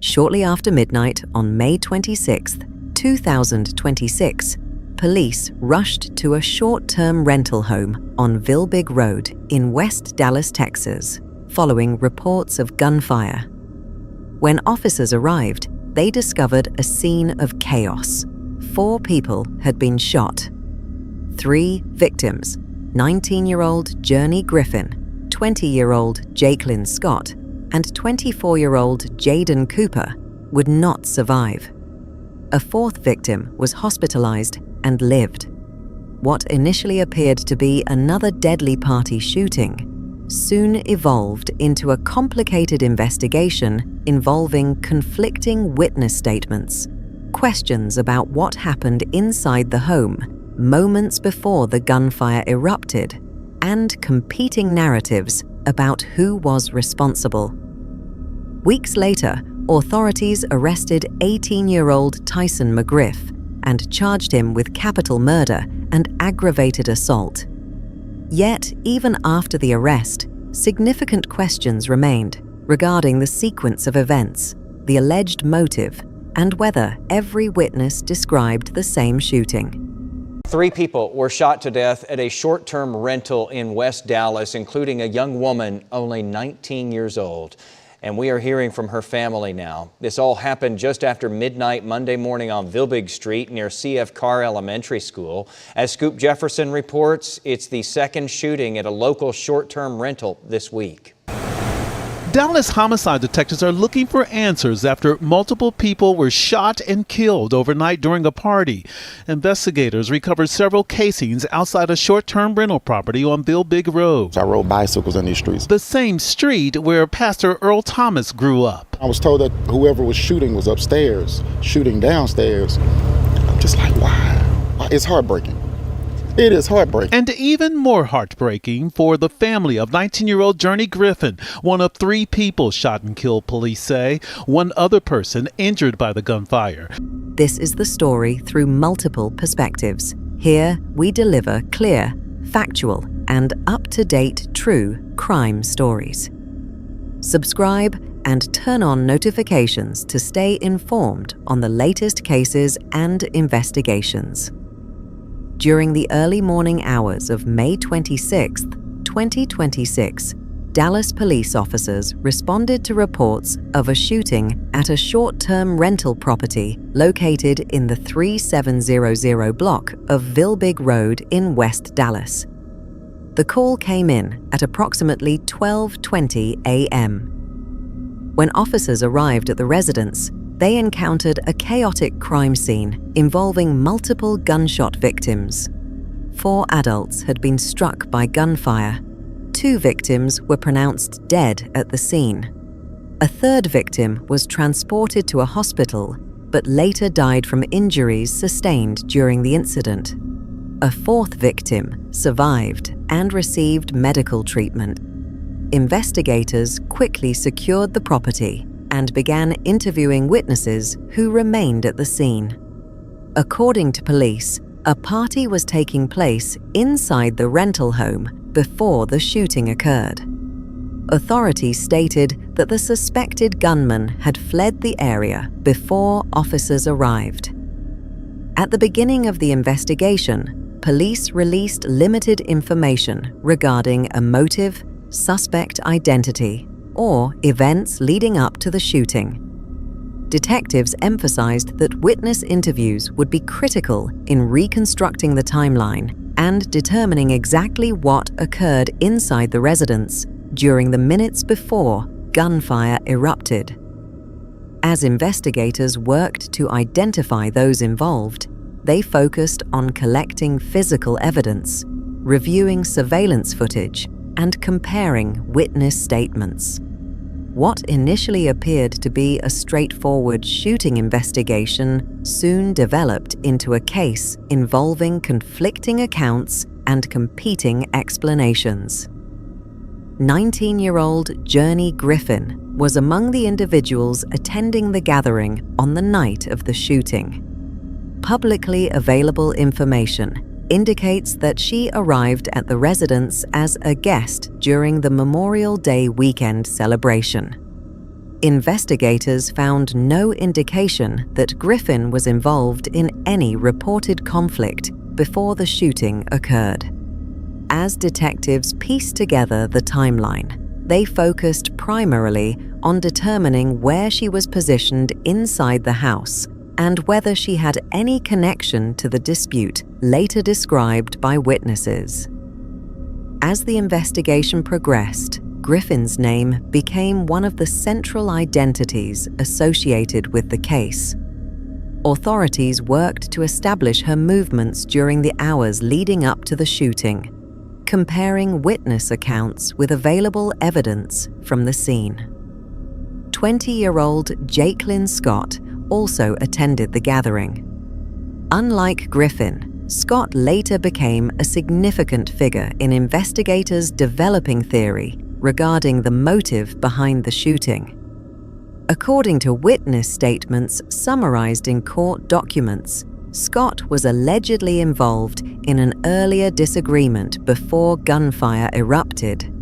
Shortly after midnight on May 26, 2026, police rushed to a short-term rental home on Vilbig Road in West Dallas, Texas, following reports of gunfire. When officers arrived, they discovered a scene of chaos. 4 people had been shot. 3 victims, 19-year-old Journey Griffin, 20-year-old Jaiclyn Scott, and 24-year-old Jaiden Cooper, would not survive. A 4th victim was hospitalized and lived. What initially appeared to be another deadly party shooting soon evolved into a complicated investigation involving conflicting witness statements, questions about what happened inside the home moments before the gunfire erupted, and competing narratives about who was responsible. Weeks later, authorities arrested 18-year-old Tyson mcgriff and charged him with capital murder and aggravated assault. Yet, even after the arrest, significant questions remained regarding the sequence of events, the alleged motive, and whether every witness described the same shooting. 3 people were shot to death at a short-term rental in West Dallas, including a young woman only 19 years old. And we are hearing from her family now. This all happened just after midnight Monday morning on Vilbig Street near C.F. Carr Elementary School. As Scoop Jefferson reports, it's the 2nd shooting at a local short-term rental this week. Dallas homicide detectives are looking for answers after multiple people were shot and killed overnight during a party. Investigators recovered several casings outside a short-term rental property on Vilbig Road. I rode bicycles in these streets. The same street where Pastor Earl Thomas grew up. I was told that whoever was shooting was upstairs, shooting downstairs. I'm just like, why? It's heartbreaking. It is heartbreaking. And even more heartbreaking for the family of 19-year-old Journey Griffin, one of 3 people shot and killed, police say. 1 other person injured by the gunfire. This is the story through multiple perspectives. Here, we deliver clear, factual, and up-to-date true crime stories. Subscribe and turn on notifications to stay informed on the latest cases and investigations. During the early morning hours of May 26, 2026, Dallas police officers responded to reports of a shooting at a short-term rental property located in the 3700 block of Vilbig Road in West Dallas. The call came in at approximately 12:20 a.m. When officers arrived at the residence, they encountered a chaotic crime scene involving multiple gunshot victims. 4 adults had been struck by gunfire. 2 victims were pronounced dead at the scene. A 3rd victim was transported to a hospital, but later died from injuries sustained during the incident. A 4th victim survived and received medical treatment. Investigators quickly secured the property and began interviewing witnesses who remained at the scene. According to police, a party was taking place inside the rental home before the shooting occurred. Authorities stated that the suspected gunman had fled the area before officers arrived. At the beginning of the investigation, police released limited information regarding a motive, suspect identity, or events leading up to the shooting. Detectives emphasized that witness interviews would be critical in reconstructing the timeline and determining exactly what occurred inside the residence during the minutes before gunfire erupted. As investigators worked to identify those involved, they focused on collecting physical evidence, reviewing surveillance footage, and comparing witness statements. What initially appeared to be a straightforward shooting investigation soon developed into a case involving conflicting accounts and competing explanations. 19-year-old Journey Griffin was among the individuals attending the gathering on the night of the shooting. Publicly available information indicates that she arrived at the residence as a guest during the Memorial Day weekend celebration. Investigators found no indication that Griffin was involved in any reported conflict before the shooting occurred. As detectives pieced together the timeline, they focused primarily on determining where she was positioned inside the house and whether she had any connection to the dispute later described by witnesses. As the investigation progressed, Griffin's name became one of the central identities associated with the case. Authorities worked to establish her movements during the hours leading up to the shooting, comparing witness accounts with available evidence from the scene. 20-year-old Jaiclyn Scott also attended the gathering. Unlike Griffin, Scott later became a significant figure in investigators' developing theory regarding the motive behind the shooting. According to witness statements summarized in court documents, Scott was allegedly involved in an earlier disagreement before gunfire erupted.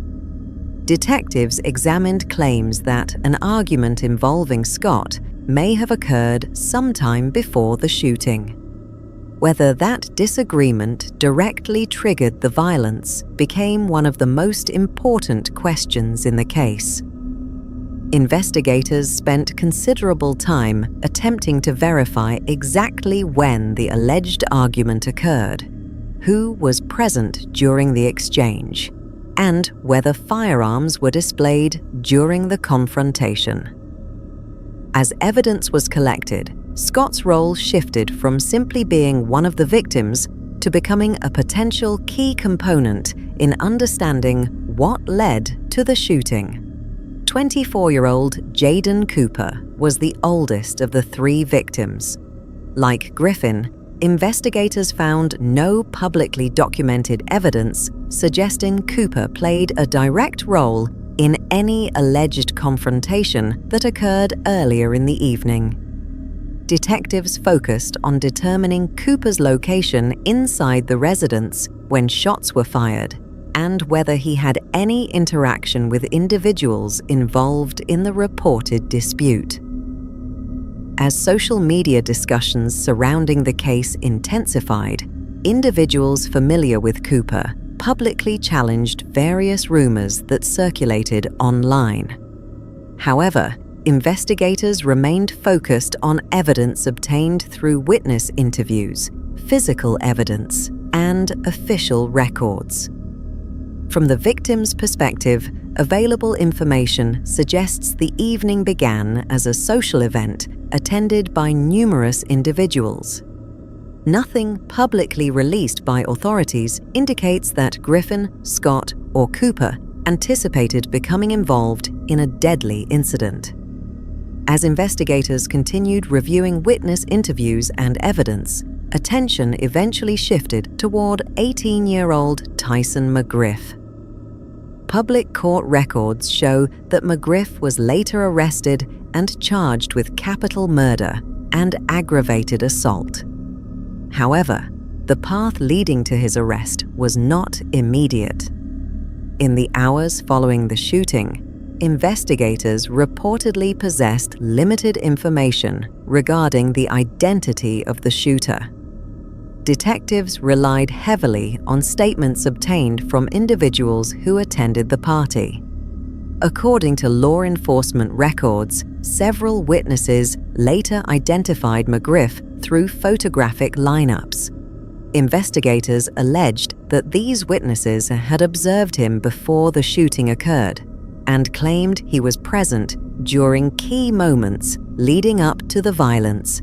Detectives examined claims that an argument involving Scott may have occurred sometime before the shooting. Whether that disagreement directly triggered the violence became one of the most important questions in the case. Investigators spent considerable time attempting to verify exactly when the alleged argument occurred, who was present during the exchange, and whether firearms were displayed during the confrontation. As evidence was collected, Scott's role shifted from simply being one of the victims to becoming a potential key component in understanding what led to the shooting. 24-year-old Jaiden Cooper was the oldest of the three victims. Like Griffin, investigators found no publicly documented evidence suggesting Cooper played a direct role in any alleged confrontation that occurred earlier in the evening. Detectives focused on determining Cooper's location inside the residence when shots were fired and whether he had any interaction with individuals involved in the reported dispute. As social media discussions surrounding the case intensified, individuals familiar with Cooper publicly challenged various rumors that circulated online. However, investigators remained focused on evidence obtained through witness interviews, physical evidence, and official records. From the victim's perspective, available information suggests the evening began as a social event attended by numerous individuals. Nothing publicly released by authorities indicates that Griffin, Scott, or Cooper anticipated becoming involved in a deadly incident. As investigators continued reviewing witness interviews and evidence, attention eventually shifted toward 18-year-old Tyson McGriff. Public court records show that McGriff was later arrested and charged with capital murder and aggravated assault. However, the path leading to his arrest was not immediate. In the hours following the shooting, investigators reportedly possessed limited information regarding the identity of the shooter. Detectives relied heavily on statements obtained from individuals who attended the party. According to law enforcement records, several witnesses later identified McGriff through photographic lineups. Investigators alleged that these witnesses had observed him before the shooting occurred and claimed he was present during key moments leading up to the violence.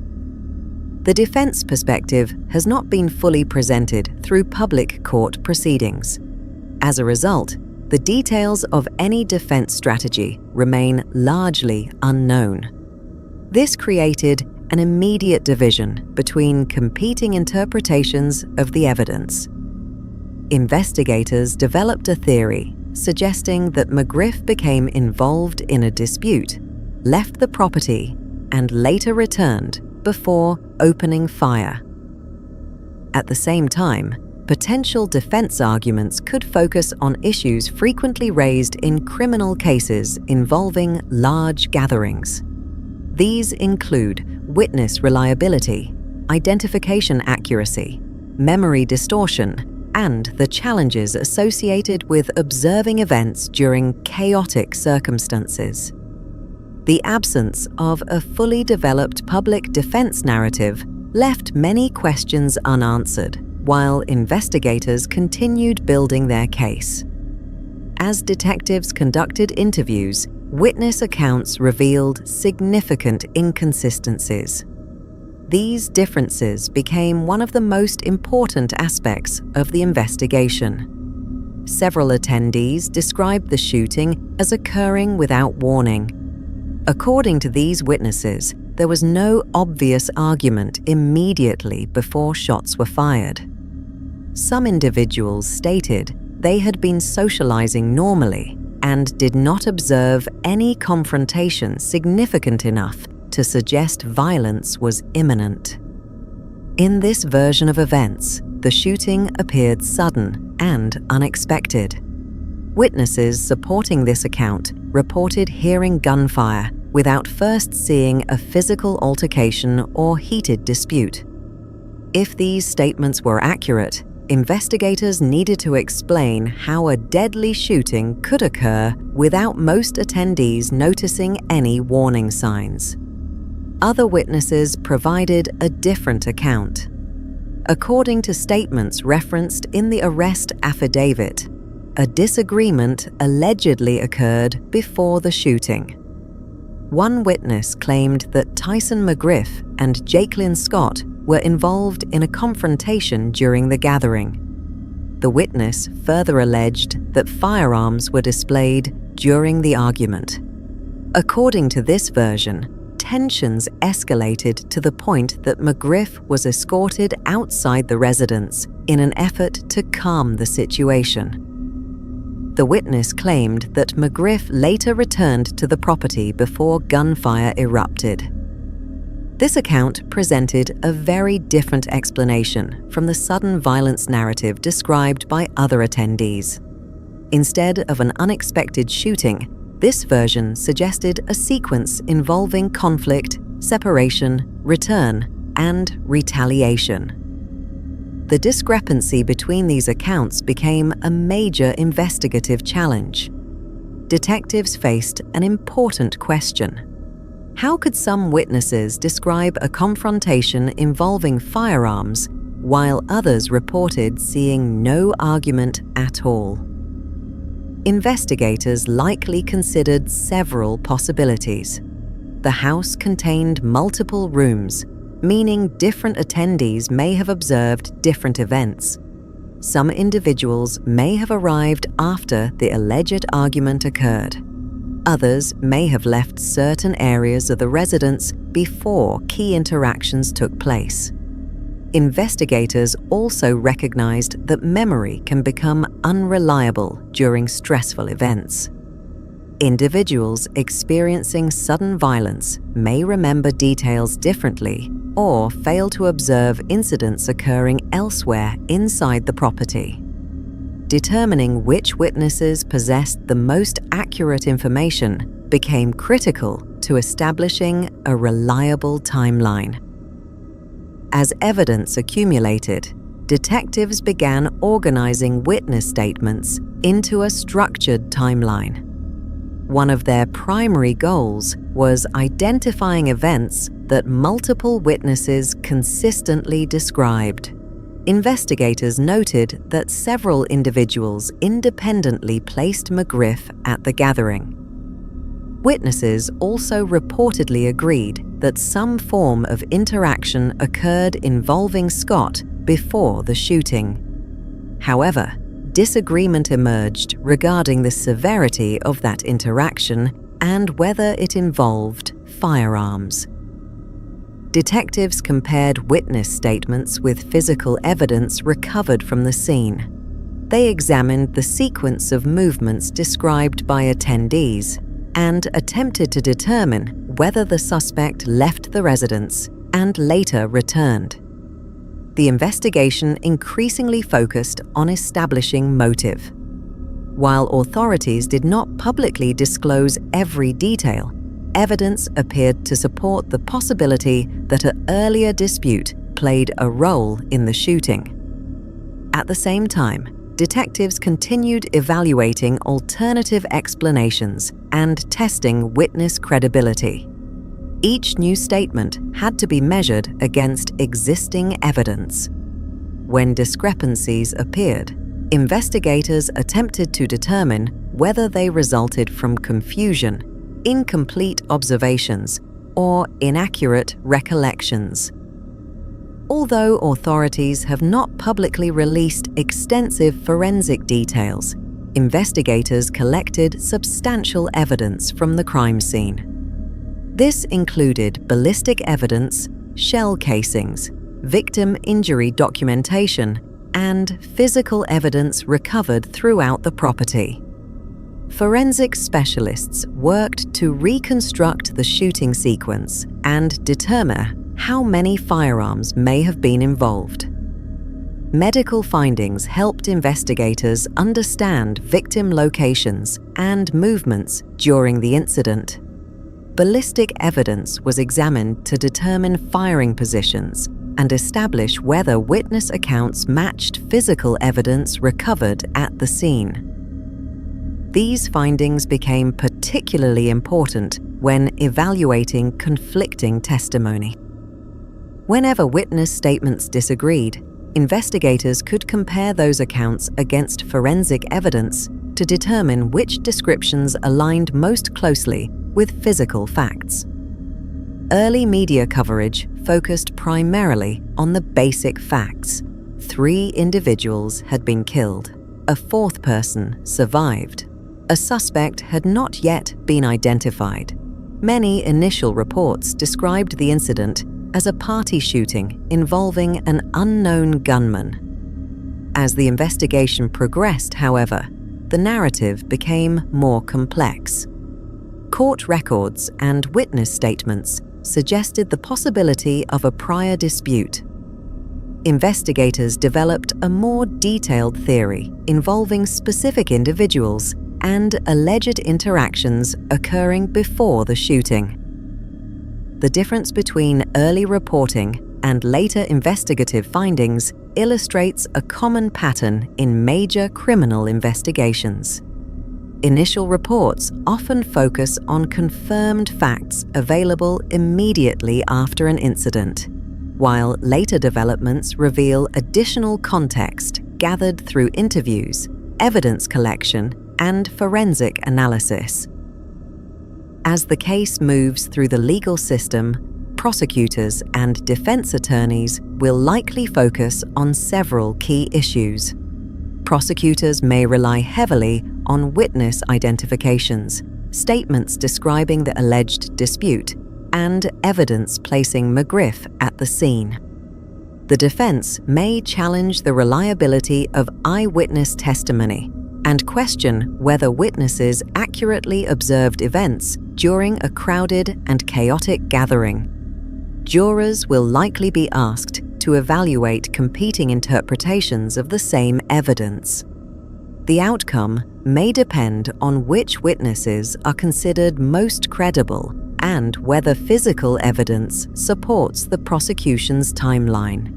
The defense perspective has not been fully presented through public court proceedings. As a result, the details of any defense strategy remain largely unknown. This created an immediate division between competing interpretations of the evidence. Investigators developed a theory suggesting that McGriff became involved in a dispute, left the property, and later returned before opening fire. At the same time, potential defense arguments could focus on issues frequently raised in criminal cases involving large gatherings. These include witness reliability, identification accuracy, memory distortion, and the challenges associated with observing events during chaotic circumstances. The absence of a fully developed public defense narrative left many questions unanswered, while investigators continued building their case. As detectives conducted interviews, witness accounts revealed significant inconsistencies. These differences became one of the most important aspects of the investigation. Several attendees described the shooting as occurring without warning. According to these witnesses, there was no obvious argument immediately before shots were fired. Some individuals stated they had been socializing normally and did not observe any confrontation significant enough to suggest violence was imminent. In this version of events, the shooting appeared sudden and unexpected. Witnesses supporting this account reported hearing gunfire without first seeing a physical altercation or heated dispute. If these statements were accurate, investigators needed to explain how a deadly shooting could occur without most attendees noticing any warning signs. Other witnesses provided a different account. According to statements referenced in the arrest affidavit, a disagreement allegedly occurred before the shooting. One witness claimed that Tyson mcgriff and jaiclyn were involved in a confrontation during the gathering. The witness further alleged that firearms were displayed during the argument. According to this version, tensions escalated to the point that mcgriff was escorted outside the residence in an effort to calm the situation. The witness claimed that mcgriff later returned to the property before gunfire erupted. This account presented a very different explanation from the sudden violence narrative described by other attendees. Instead of an unexpected shooting, this version suggested a sequence involving conflict, separation, return, and retaliation. The discrepancy between these accounts became a major investigative challenge. Detectives faced an important question. How could some witnesses describe a confrontation involving firearms while others reported seeing no argument at all? Investigators likely considered several possibilities. The house contained multiple rooms, meaning different attendees may have observed different events. Some individuals may have arrived after the alleged argument occurred. Others may have left certain areas of the residence before key interactions took place. Investigators also recognized that memory can become unreliable during stressful events. Individuals experiencing sudden violence may remember details differently or fail to observe incidents occurring elsewhere inside the property. Determining which witnesses possessed the most accurate information became critical to establishing a reliable timeline. As evidence accumulated, detectives began organizing witness statements into a structured timeline. One of their primary goals was identifying events that multiple witnesses consistently described. Investigators noted that several individuals independently placed mcgriff at the gathering. Witnesses also reportedly agreed that some form of interaction occurred involving Scott before the shooting. However, disagreement emerged regarding the severity of that interaction and whether it involved firearms. Detectives compared witness statements with physical evidence recovered from the scene. They examined the sequence of movements described by attendees and attempted to determine whether the suspect left the residence and later returned. the investigation increasingly focused on establishing motive. While authorities did not publicly disclose every detail, evidence appeared to support the possibility that an earlier dispute played a role in the shooting. At the same time, detectives continued evaluating alternative explanations and testing witness credibility. Each new statement had to be measured against existing evidence. When discrepancies appeared, investigators attempted to determine whether they resulted from confusion, incomplete observations, or inaccurate recollections. Although authorities have not publicly released extensive forensic details, investigators collected substantial evidence from the crime scene. This included ballistic evidence, shell casings, victim injury documentation, and physical evidence recovered throughout the property. Forensic specialists worked to reconstruct the shooting sequence and determine how many firearms may have been involved. Medical findings helped investigators understand victim locations and movements during the incident. Ballistic evidence was examined to determine firing positions and establish whether witness accounts matched physical evidence recovered at the scene. These findings became particularly important when evaluating conflicting testimony. Whenever witness statements disagreed, investigators could compare those accounts against forensic evidence to determine which descriptions aligned most closely with physical facts. Early media coverage focused primarily on the basic facts. 3 individuals had been killed. A 4th person survived. A suspect had not yet been identified. Many initial reports described the incident as a party shooting involving an unknown gunman. As the investigation progressed, however, the narrative became more complex. Court records and witness statements suggested the possibility of a prior dispute. Investigators developed a more detailed theory involving specific individuals and alleged interactions occurring before the shooting. The difference between early reporting and later investigative findings illustrates a common pattern in major criminal investigations. Initial reports often focus on confirmed facts available immediately after an incident, while later developments reveal additional context gathered through interviews, evidence collection, and forensic analysis. As the case moves through the legal system, prosecutors and defense attorneys will likely focus on several key issues. Prosecutors may rely heavily on witness identifications, statements describing the alleged dispute, and evidence placing mcgriff at the scene. The defense may challenge the reliability of eyewitness testimony and question whether witnesses accurately observed events during a crowded and chaotic gathering. Jurors will likely be asked to evaluate competing interpretations of the same evidence. The outcome may depend on which witnesses are considered most credible and whether physical evidence supports the prosecution's timeline.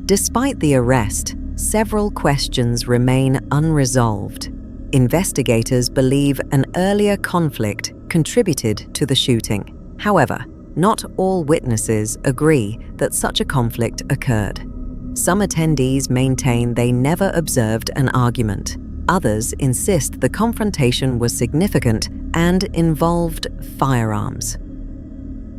Despite the arrest, several questions remain unresolved. Investigators believe an earlier conflict contributed to the shooting. However, not all witnesses agree that such a conflict occurred. Some attendees maintain they never observed an argument. Others insist the confrontation was significant and involved firearms.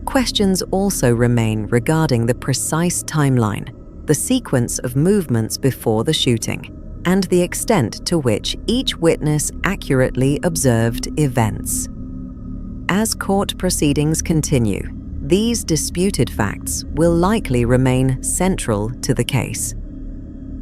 Questions also remain regarding the precise timeline, the sequence of movements before the shooting, and the extent to which each witness accurately observed events. As court proceedings continue, these disputed facts will likely remain central to the case.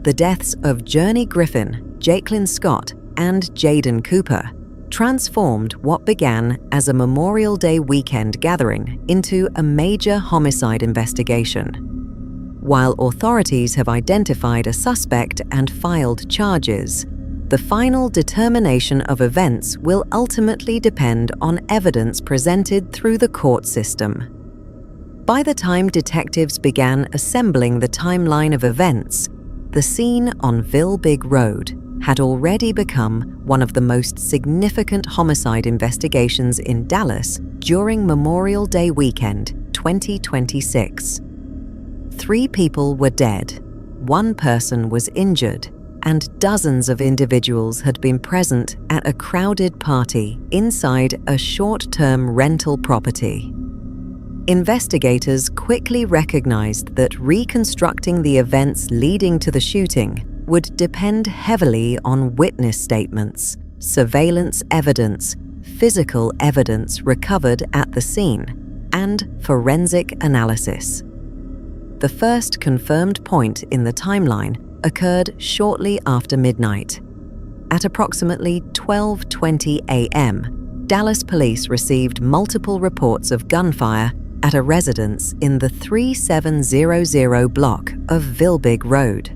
The deaths of Journey Griffin, Jaiclyn Scott, and Jaiden Cooper transformed what began as a Memorial Day weekend gathering into a major homicide investigation. While authorities have identified a suspect and filed charges, the final determination of events will ultimately depend on evidence presented through the court system. By the time detectives began assembling the timeline of events, the scene on Vilbig Road had already become one of the most significant homicide investigations in Dallas during Memorial Day weekend 2026. 3 people were dead, 1 person was injured, and dozens of individuals had been present at a crowded party inside a short-term rental property. Investigators quickly recognized that reconstructing the events leading to the shooting would depend heavily on witness statements, surveillance evidence, physical evidence recovered at the scene, and forensic analysis. The first confirmed point in the timeline occurred shortly after midnight. At approximately 12:20 a.m., Dallas police received multiple reports of gunfire at a residence in the 3700 block of Vilbig Road.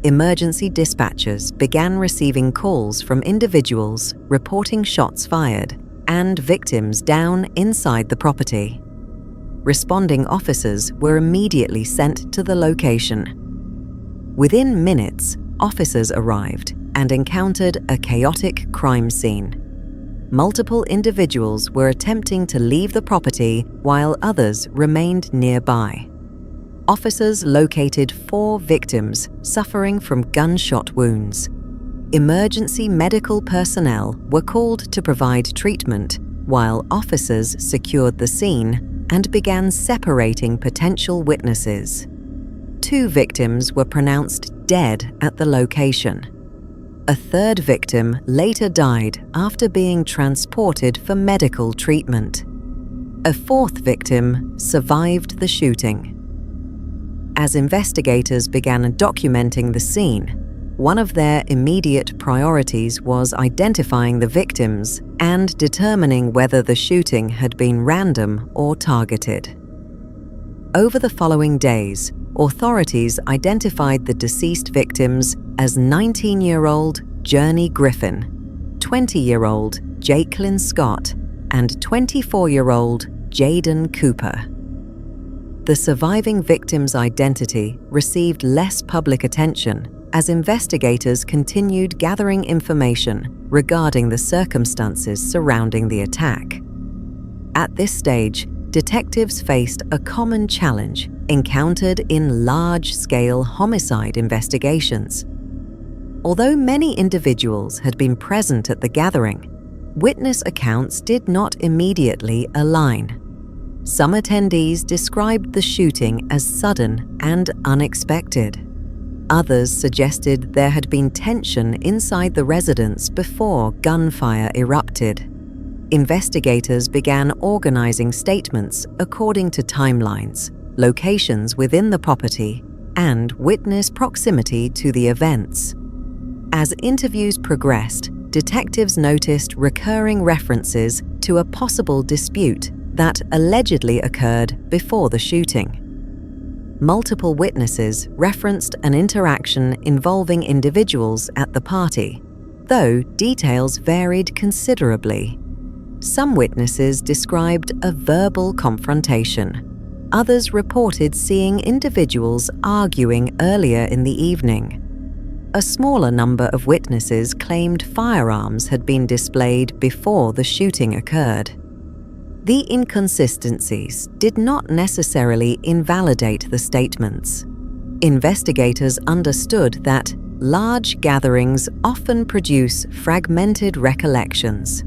Emergency dispatchers began receiving calls from individuals reporting shots fired and victims down inside the property. Responding officers were immediately sent to the location. Within minutes, officers arrived and encountered a chaotic crime scene. Multiple individuals were attempting to leave the property while others remained nearby. Officers located 4 victims suffering from gunshot wounds. Emergency medical personnel were called to provide treatment, while officers secured the scene and began separating potential witnesses. 2 victims were pronounced dead at the location. A 3rd victim later died after being transported for medical treatment. A 4th victim survived the shooting. As investigators began documenting the scene, one of their immediate priorities was identifying the victims and determining whether the shooting had been random or targeted. Over the following days, authorities identified the deceased victims as 19-year-old Journey Griffin, 20-year-old Jaiclyn Scott, and 24-year-old Jaiden Cooper. The surviving victim's identity received less public attention as investigators continued gathering information regarding the circumstances surrounding the attack. At this stage, detectives faced a common challenge encountered in large-scale homicide investigations. Although many individuals had been present at the gathering, witness accounts did not immediately align. Some attendees described the shooting as sudden and unexpected. Others suggested there had been tension inside the residence before gunfire erupted. Investigators began organizing statements according to timelines, locations within the property, and witness proximity to the events. As interviews progressed, detectives noticed recurring references to a possible dispute that allegedly occurred before the shooting. Multiple witnesses referenced an interaction involving individuals at the party, though details varied considerably. Some witnesses described a verbal confrontation. Others reported seeing individuals arguing earlier in the evening. A smaller number of witnesses claimed firearms had been displayed before the shooting occurred. The inconsistencies did not necessarily invalidate the statements. Investigators understood that large gatherings often produce fragmented recollections.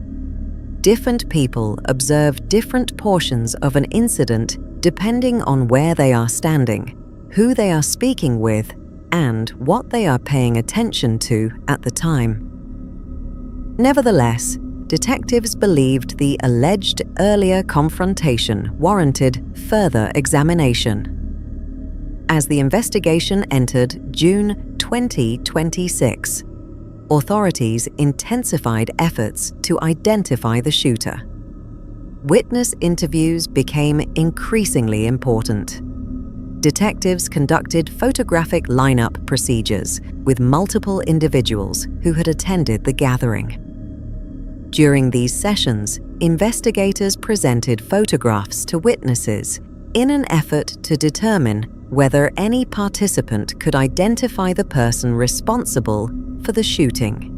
Different people observe different portions of an incident depending on where they are standing, who they are speaking with, and what they are paying attention to at the time. Nevertheless, detectives believed the alleged earlier confrontation warranted further examination. As the investigation entered June 2026, authorities intensified efforts to identify the shooter. Witness interviews became increasingly important. detectives conducted photographic lineup procedures with multiple individuals who had attended the gathering. During these sessions, investigators presented photographs to witnesses in an effort to determine whether any participant could identify the person responsible for the shooting.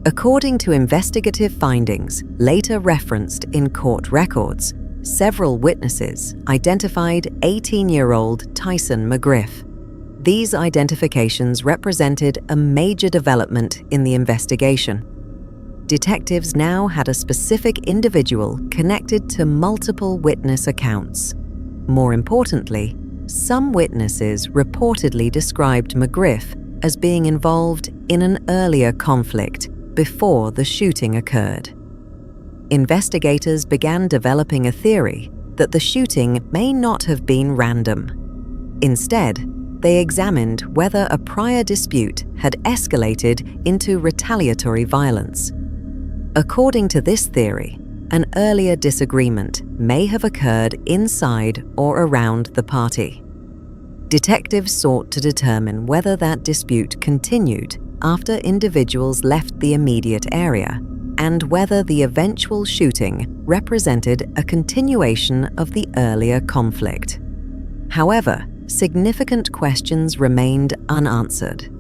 According to investigative findings later referenced in court records, several witnesses identified 18-year-old Tyson McGriff. These identifications represented a major development in the investigation. Detectives now had a specific individual connected to multiple witness accounts. More importantly, some witnesses reportedly described McGriff as being involved in an earlier conflict before the shooting occurred. Investigators began developing a theory that the shooting may not have been random. Instead, they examined whether a prior dispute had escalated into retaliatory violence. According to this theory, an earlier disagreement may have occurred inside or around the party. Detectives sought to determine whether that dispute continued after individuals left the immediate area, and whether the eventual shooting represented a continuation of the earlier conflict. However, significant questions remained unanswered.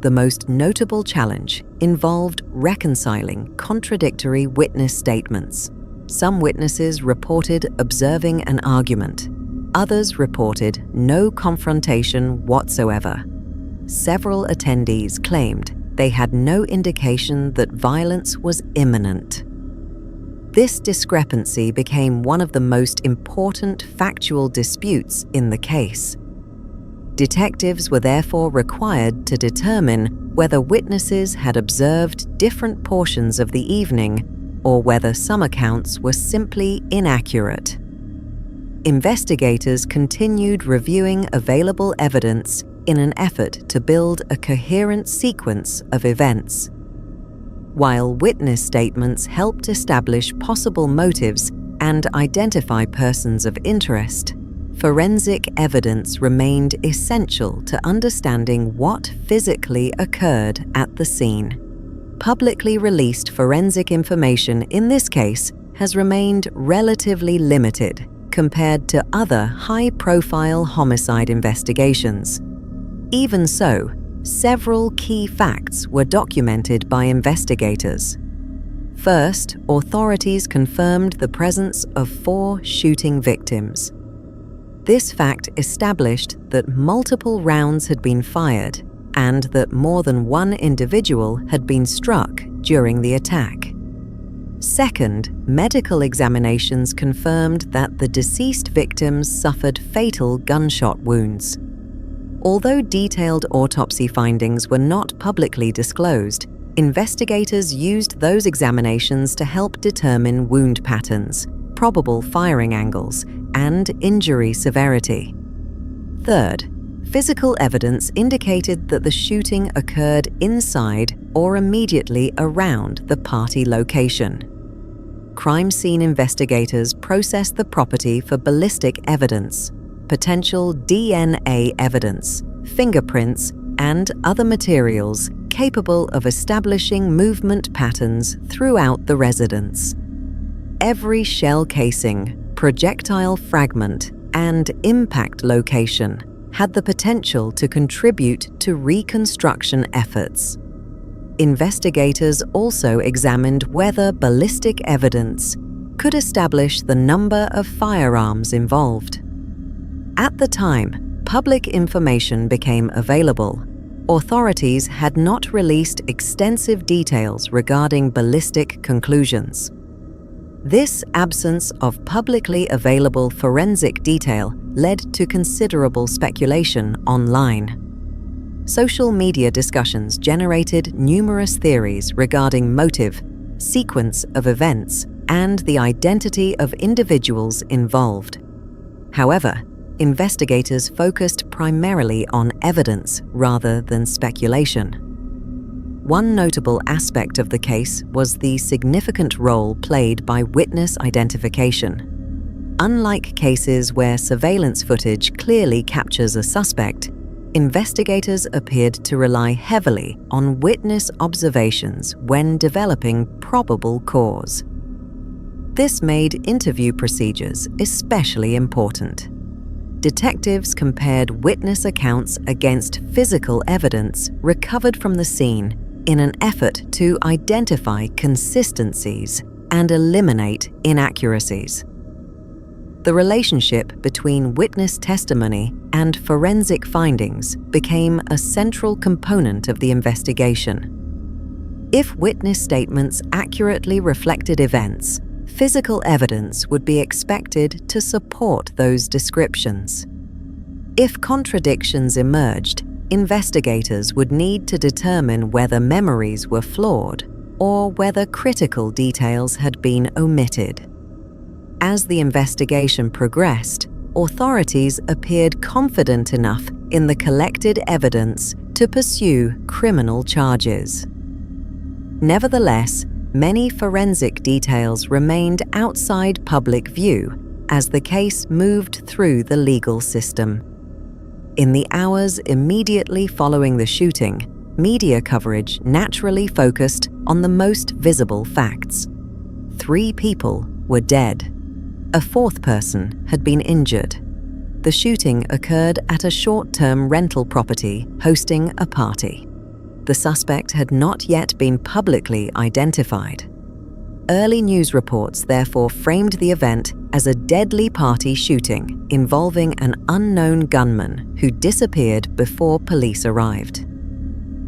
The most notable challenge involved reconciling contradictory witness statements. Some witnesses reported observing an argument. Others reported no confrontation whatsoever. Several attendees claimed they had no indication that violence was imminent. This discrepancy became one of the most important factual disputes in the case. Detectives were therefore required to determine whether witnesses had observed different portions of the evening or whether some accounts were simply inaccurate. Investigators continued reviewing available evidence in an effort to build a coherent sequence of events. While witness statements helped establish possible motives and identify persons of interest, forensic evidence remained essential to understanding what physically occurred at the scene. Publicly released forensic information in this case has remained relatively limited compared to other high-profile homicide investigations. Even so, several key facts were documented by investigators. First, authorities confirmed the presence of 4 shooting victims. This fact established that multiple rounds had been fired and that more than one individual had been struck during the attack. Second, medical examinations confirmed that the deceased victims suffered fatal gunshot wounds. Although detailed autopsy findings were not publicly disclosed, investigators used those examinations to help determine wound patterns, probable firing angles, and injury severity. Third, physical evidence indicated that the shooting occurred inside or immediately around the party location. Crime scene investigators processed the property for ballistic evidence, potential DNA evidence, fingerprints, and other materials capable of establishing movement patterns throughout the residence. Every shell casing, projectile fragment, and impact location had the potential to contribute to reconstruction efforts. Investigators also examined whether ballistic evidence could establish the number of firearms involved. At the time public information became available, authorities had not released extensive details regarding ballistic conclusions. This absence of publicly available forensic detail led to considerable speculation online. Social media discussions generated numerous theories regarding motive, sequence of events, and the identity of individuals involved. However, investigators focused primarily on evidence rather than speculation. One notable aspect of the case was the significant role played by witness identification. Unlike cases where surveillance footage clearly captures a suspect, investigators appeared to rely heavily on witness observations when developing probable cause. This made interview procedures especially important. Detectives compared witness accounts against physical evidence recovered from the scene in an effort to identify consistencies and eliminate inaccuracies. The relationship between witness testimony and forensic findings became a central component of the investigation. If witness statements accurately reflected events, physical evidence would be expected to support those descriptions. If contradictions emerged, investigators would need to determine whether memories were flawed or whether critical details had been omitted. As the investigation progressed, authorities appeared confident enough in the collected evidence to pursue criminal charges. Nevertheless, many forensic details remained outside public view as the case moved through the legal system. In the hours immediately following the shooting, media coverage naturally focused on the most visible facts. 3 people were dead. A 4th person had been injured. The shooting occurred at a short-term rental property hosting a party. The suspect had not yet been publicly identified. Early news reports therefore framed the event as a deadly party shooting involving an unknown gunman who disappeared before police arrived.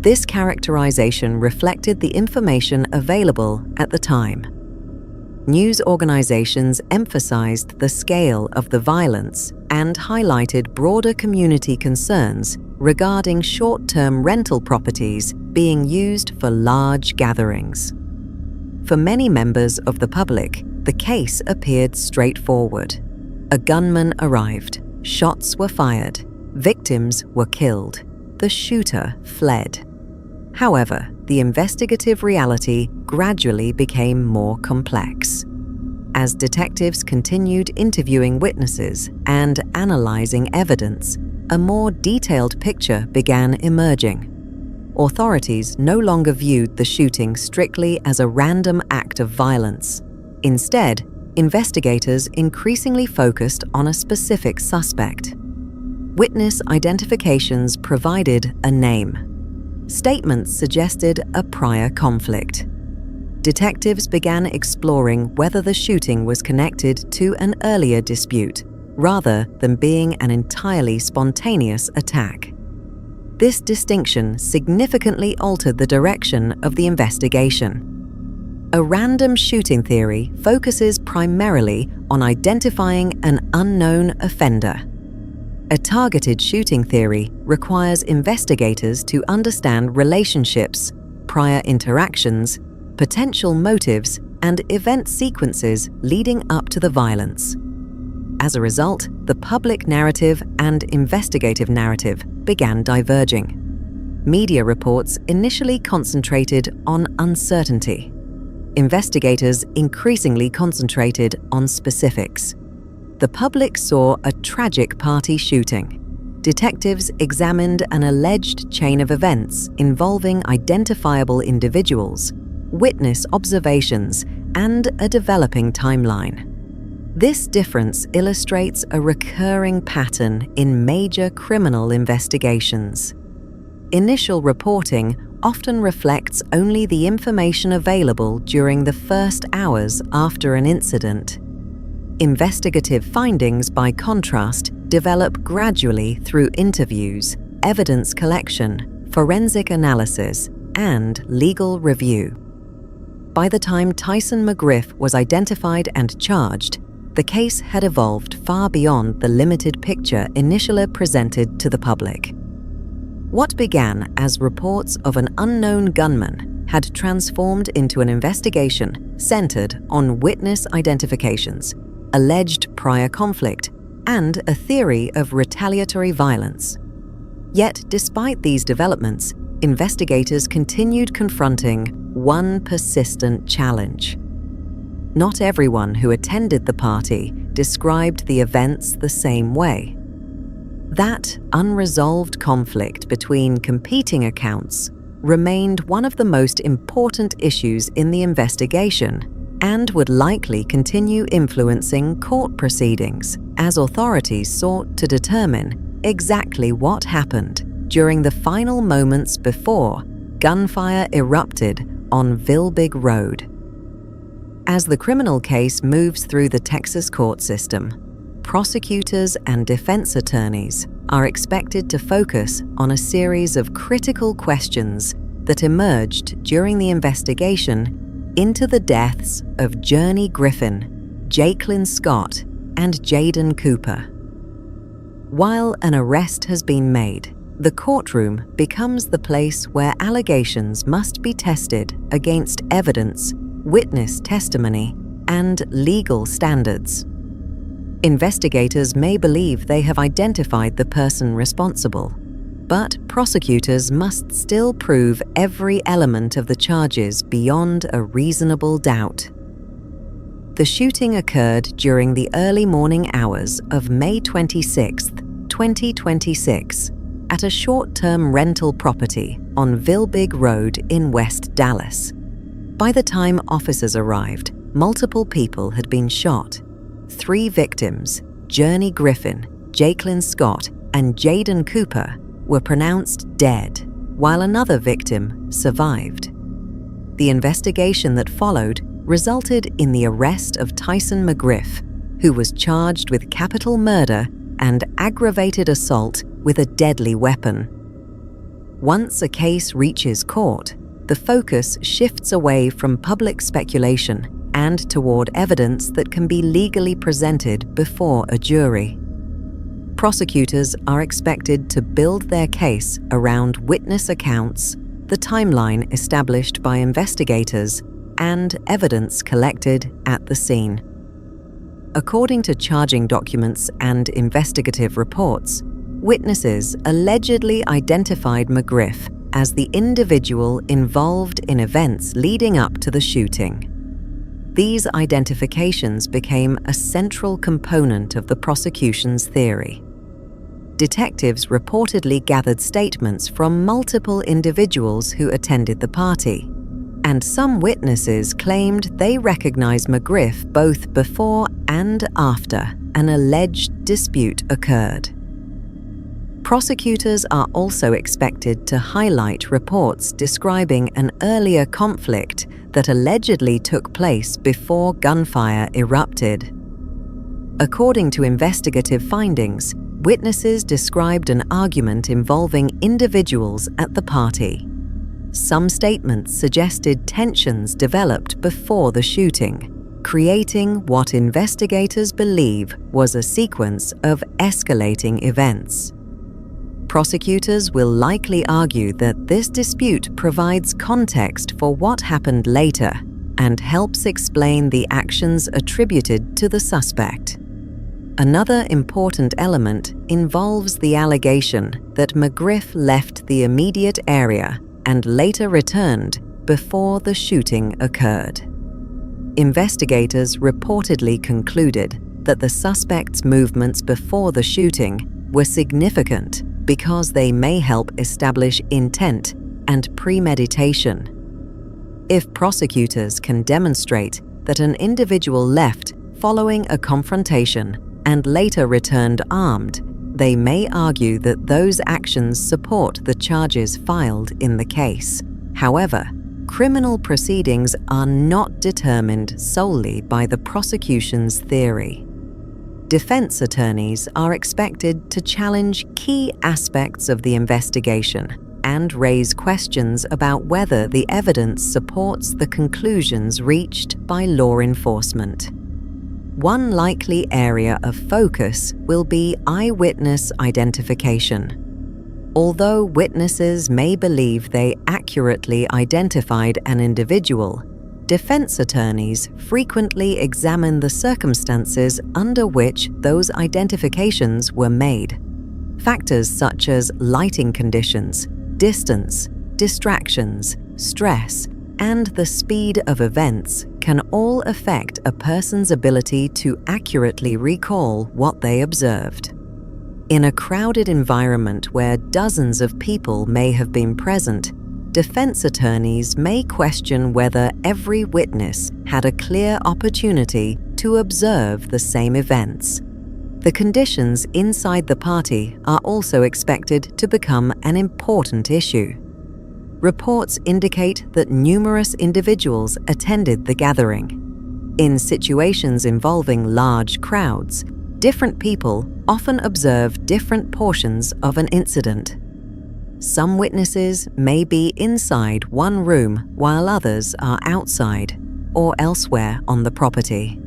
This characterization reflected the information available at the time. News organizations emphasized the scale of the violence and highlighted broader community concerns regarding short-term rental properties being used for large gatherings. For many members of the public, the case appeared straightforward. A gunman arrived, shots were fired, victims were killed, the shooter fled. However, the investigative reality gradually became more complex. As detectives continued interviewing witnesses and analyzing evidence, a more detailed picture began emerging. Authorities no longer viewed the shooting strictly as a random act of violence. Instead, investigators increasingly focused on a specific suspect. Witness identifications provided a name. Statements suggested a prior conflict. Detectives began exploring whether the shooting was connected to an earlier dispute, rather than being an entirely spontaneous attack. This distinction significantly altered the direction of the investigation. A random shooting theory focuses primarily on identifying an unknown offender. A targeted shooting theory requires investigators to understand relationships, prior interactions, potential motives, and event sequences leading up to the violence. As a result, the public narrative and investigative narrative began diverging. Media reports initially concentrated on uncertainty. Investigators increasingly concentrated on specifics. The public saw a tragic party shooting. Detectives examined an alleged chain of events involving identifiable individuals, witness observations, and a developing timeline. This difference illustrates a recurring pattern in major criminal investigations. Initial reporting often reflects only the information available during the first hours after an incident. Investigative findings, by contrast, develop gradually through interviews, evidence collection, forensic analysis, and legal review. By the time Tyson McGriff was identified and charged, the case had evolved far beyond the limited picture initially presented to the public. What began as reports of an unknown gunman had transformed into an investigation centered on witness identifications, alleged prior conflict, and a theory of retaliatory violence. Yet, despite these developments, investigators continued confronting one persistent challenge. not everyone who attended the party described the events the same way. That unresolved conflict between competing accounts remained one of the most important issues in the investigation and would likely continue influencing court proceedings as authorities sought to determine exactly what happened during the final moments before gunfire erupted on Vilbig Road. As the criminal case moves through the Texas court system, prosecutors and defense attorneys are expected to focus on a series of critical questions that emerged during the investigation into the deaths of Journie Griffin, Jaiclyn Scott, and Jaiden Cooper. While an arrest has been made, the courtroom becomes the place where allegations must be tested against evidence, witness testimony, and legal standards. Investigators may believe they have identified the person responsible, but prosecutors must still prove every element of the charges beyond a reasonable doubt. The shooting occurred during the early morning hours of May 26, 2026, at a short-term rental property on Vilbig Road in West Dallas. By the time officers arrived, multiple people had been shot. 3 victims, Journie Griffin, Jaiclyn Scott, and Jaiden Cooper, were pronounced dead, while another victim survived. The investigation that followed resulted in the arrest of Tyson McGriff, who was charged with capital murder and aggravated assault with a deadly weapon. Once a case reaches court, the focus shifts away from public speculation and toward evidence that can be legally presented before a jury. Prosecutors are expected to build their case around witness accounts, the timeline established by investigators, and evidence collected at the scene. According to charging documents and investigative reports, witnesses allegedly identified McGriff as the individual involved in events leading up to the shooting. These identifications became a central component of the prosecution's theory. Detectives reportedly gathered statements from multiple individuals who attended the party, and some witnesses claimed they recognized McGriff both before and after an alleged dispute occurred. Prosecutors are also expected to highlight reports describing an earlier conflict that allegedly took place before gunfire erupted. According to investigative findings, witnesses described an argument involving individuals at the party. Some statements suggested tensions developed before the shooting, creating what investigators believe was a sequence of escalating events. Prosecutors will likely argue that this dispute provides context for what happened later and helps explain the actions attributed to the suspect. Another important element involves the allegation that McGriff left the immediate area and later returned before the shooting occurred. Investigators reportedly concluded that the suspect's movements before the shooting were significant because they may help establish intent and premeditation. If prosecutors can demonstrate that an individual left following a confrontation and later returned armed, they may argue that those actions support the charges filed in the case. However, criminal proceedings are not determined solely by the prosecution's theory. Defense attorneys are expected to challenge key aspects of the investigation and raise questions about whether the evidence supports the conclusions reached by law enforcement. One likely area of focus will be eyewitness identification. Although witnesses may believe they accurately identified an individual, defense attorneys frequently examine the circumstances under which those identifications were made. Factors such as lighting conditions, distance, distractions, stress, and the speed of events can all affect a person's ability to accurately recall what they observed. In a crowded environment where dozens of people may have been present, defense attorneys may question whether every witness had a clear opportunity to observe the same events. The conditions inside the party are also expected to become an important issue. Reports indicate that numerous individuals attended the gathering. In situations involving large crowds, different people often observe different portions of an incident. Some witnesses may be inside one room while others are outside or elsewhere on the property.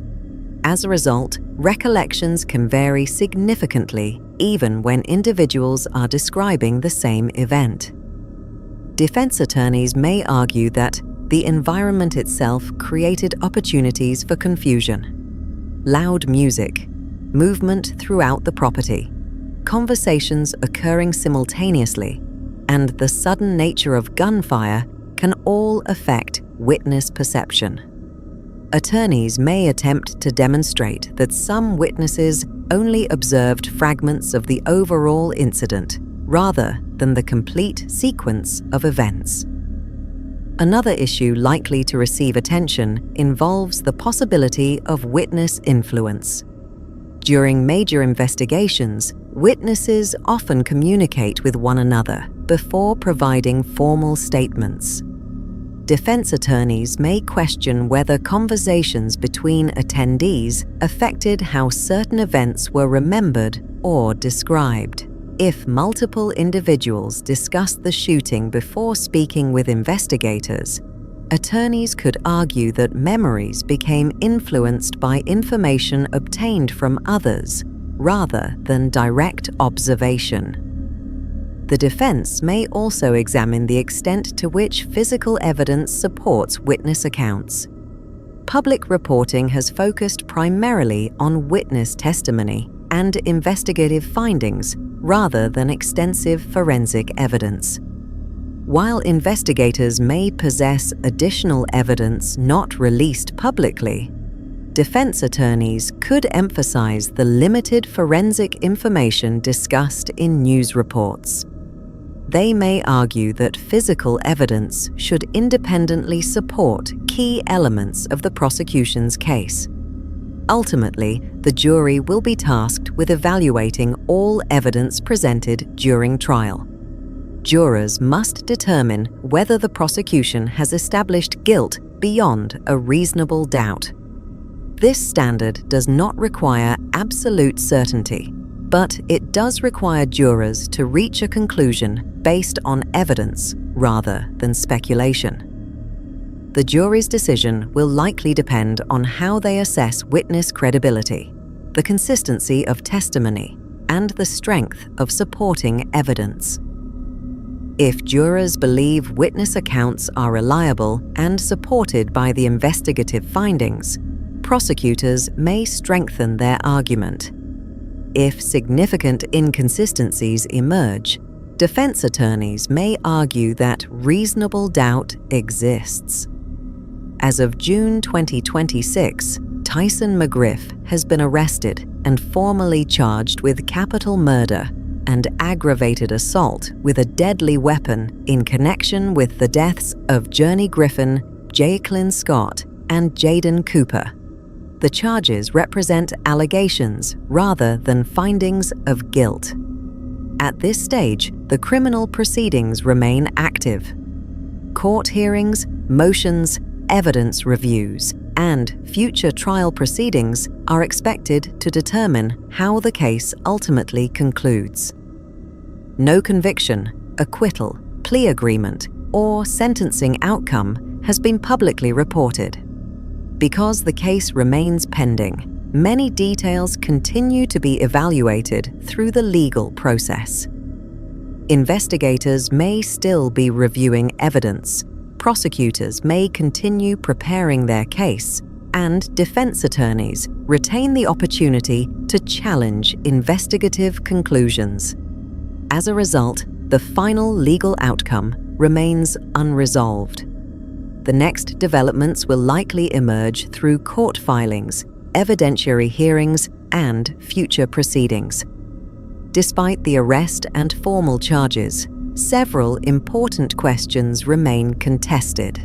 As a result, recollections can vary significantly even when individuals are describing the same event. Defense attorneys may argue that the environment itself created opportunities for confusion. Loud music, movement throughout the property, conversations occurring simultaneously, and the sudden nature of gunfire can all affect witness perception. Attorneys may attempt to demonstrate that some witnesses only observed fragments of the overall incident rather than the complete sequence of events. Another issue likely to receive attention involves the possibility of witness influence. During major investigations, witnesses often communicate with one another before providing formal statements. Defense attorneys may question whether conversations between attendees affected how certain events were remembered or described. If multiple individuals discussed the shooting before speaking with investigators, attorneys could argue that memories became influenced by information obtained from others rather than direct observation. The defense may also examine the extent to which physical evidence supports witness accounts. Public reporting has focused primarily on witness testimony and investigative findings rather than extensive forensic evidence. While investigators may possess additional evidence not released publicly, defense attorneys could emphasize the limited forensic information discussed in news reports. They may argue that physical evidence should independently support key elements of the prosecution's case. Ultimately, the jury will be tasked with evaluating all evidence presented during trial. Jurors must determine whether the prosecution has established guilt beyond a reasonable doubt. This standard does not require absolute certainty, but it does require jurors to reach a conclusion based on evidence rather than speculation. The jury's decision will likely depend on how they assess witness credibility, the consistency of testimony, and the strength of supporting evidence. If jurors believe witness accounts are reliable and supported by the investigative findings, prosecutors may strengthen their argument. If significant inconsistencies emerge, defense attorneys may argue that reasonable doubt exists. As of June 2026, Tyson McGriff has been arrested and formally charged with capital murder and aggravated assault with a deadly weapon in connection with the deaths of Journey Griffin, Jaiclyn Scott, and Jaiden Cooper. The charges represent allegations rather than findings of guilt. At this stage, the criminal proceedings remain active. Court hearings, motions, evidence reviews, and future trial proceedings are expected to determine how the case ultimately concludes. No conviction, acquittal, plea agreement, or sentencing outcome has been publicly reported. Because the case remains pending, many details continue to be evaluated through the legal process. Investigators may still be reviewing evidence, prosecutors may continue preparing their case, and defense attorneys retain the opportunity to challenge investigative conclusions. As a result, the final legal outcome remains unresolved. The next developments will likely emerge through court filings, evidentiary hearings, and future proceedings. Despite the arrest and formal charges, several important questions remain contested.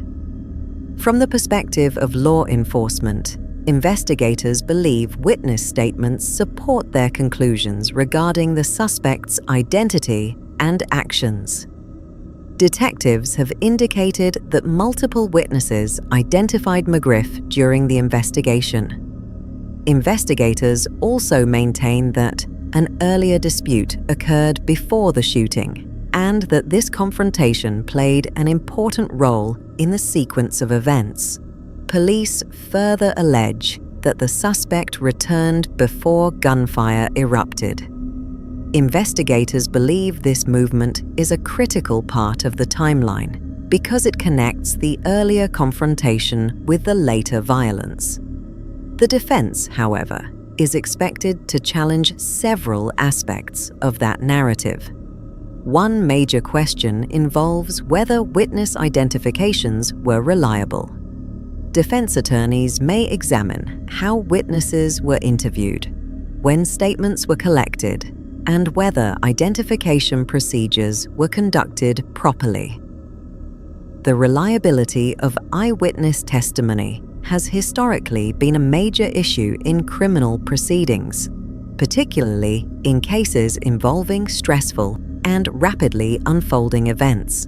From the perspective of law enforcement, investigators believe witness statements support their conclusions regarding the suspect's identity and actions. Detectives have indicated that multiple witnesses identified mcgriff during the investigation. Investigators also maintain that an earlier dispute occurred before the shooting, and that this confrontation played an important role in the sequence of events. Police further allege that the suspect returned before gunfire erupted. Investigators believe this movement is a critical part of the timeline because it connects the earlier confrontation with the later violence. The defense, however, is expected to challenge several aspects of that narrative. One major question involves whether witness identifications were reliable. Defense attorneys may examine how witnesses were interviewed, when statements were collected, and whether identification procedures were conducted properly. The reliability of eyewitness testimony has historically been a major issue in criminal proceedings, particularly in cases involving stressful and rapidly unfolding events.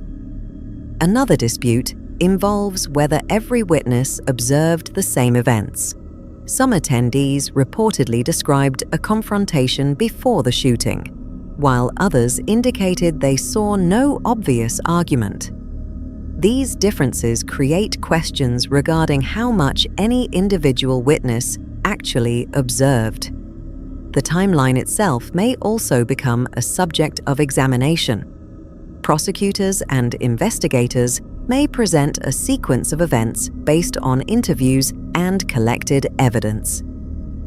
Another dispute involves whether every witness observed the same events. Some attendees reportedly described a confrontation before the shooting, while others indicated they saw no obvious argument. These differences create questions regarding how much any individual witness actually observed. The timeline itself may also become a subject of examination. Prosecutors and investigators may present a sequence of events based on interviews and collected evidence.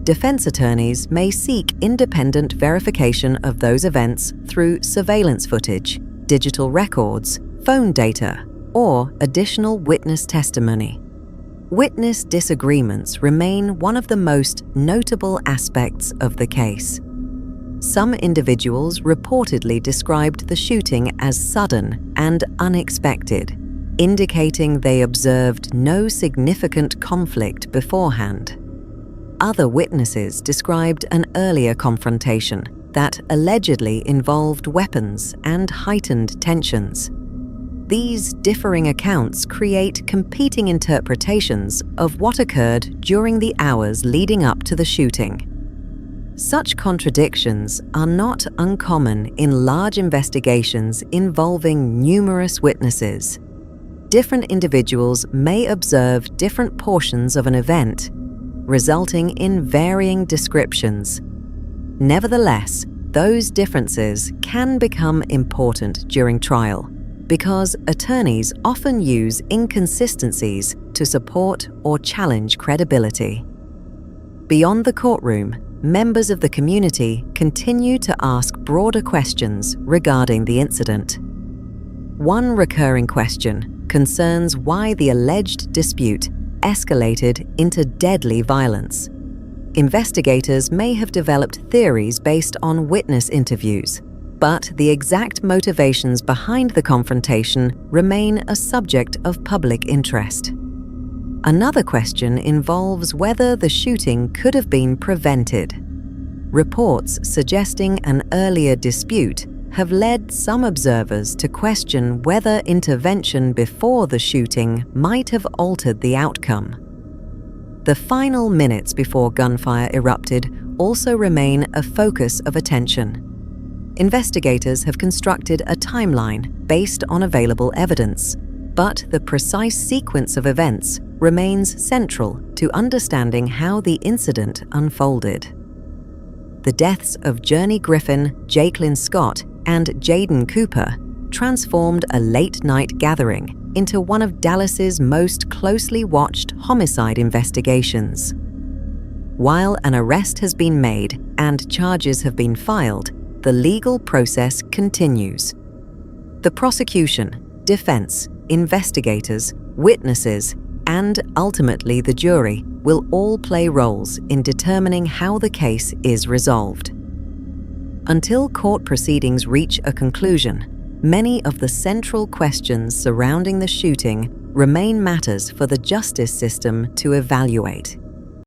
Defense attorneys may seek independent verification of those events through surveillance footage, digital records, phone data, or additional witness testimony. Witness disagreements remain one of the most notable aspects of the case. Some individuals reportedly described the shooting as sudden and unexpected, indicating they observed no significant conflict beforehand. Other witnesses described an earlier confrontation that allegedly involved weapons and heightened tensions. These differing accounts create competing interpretations of what occurred during the hours leading up to the shooting. Such contradictions are not uncommon in large investigations involving numerous witnesses. Different individuals may observe different portions of an event, resulting in varying descriptions. Nevertheless, those differences can become important during trial because attorneys often use inconsistencies to support or challenge credibility. Beyond the courtroom, members of the community continue to ask broader questions regarding the incident. One recurring question concerns why the alleged dispute escalated into deadly violence. Investigators may have developed theories based on witness interviews, but the exact motivations behind the confrontation remain a subject of public interest. Another question involves whether the shooting could have been prevented. Reports suggesting an earlier dispute have led some observers to question whether intervention before the shooting might have altered the outcome. The final minutes before gunfire erupted also remain a focus of attention. Investigators have constructed a timeline based on available evidence, but the precise sequence of events remains central to understanding how the incident unfolded. The deaths of Journey Griffin, Jaiclyn Scott, and Jaiden Cooper transformed a late-night gathering into one of Dallas's most closely watched homicide investigations. While an arrest has been made and charges have been filed, the legal process continues. The prosecution, defense, investigators, witnesses, and ultimately the jury will all play roles in determining how the case is resolved. Until court proceedings reach a conclusion, many of the central questions surrounding the shooting remain matters for the justice system to evaluate.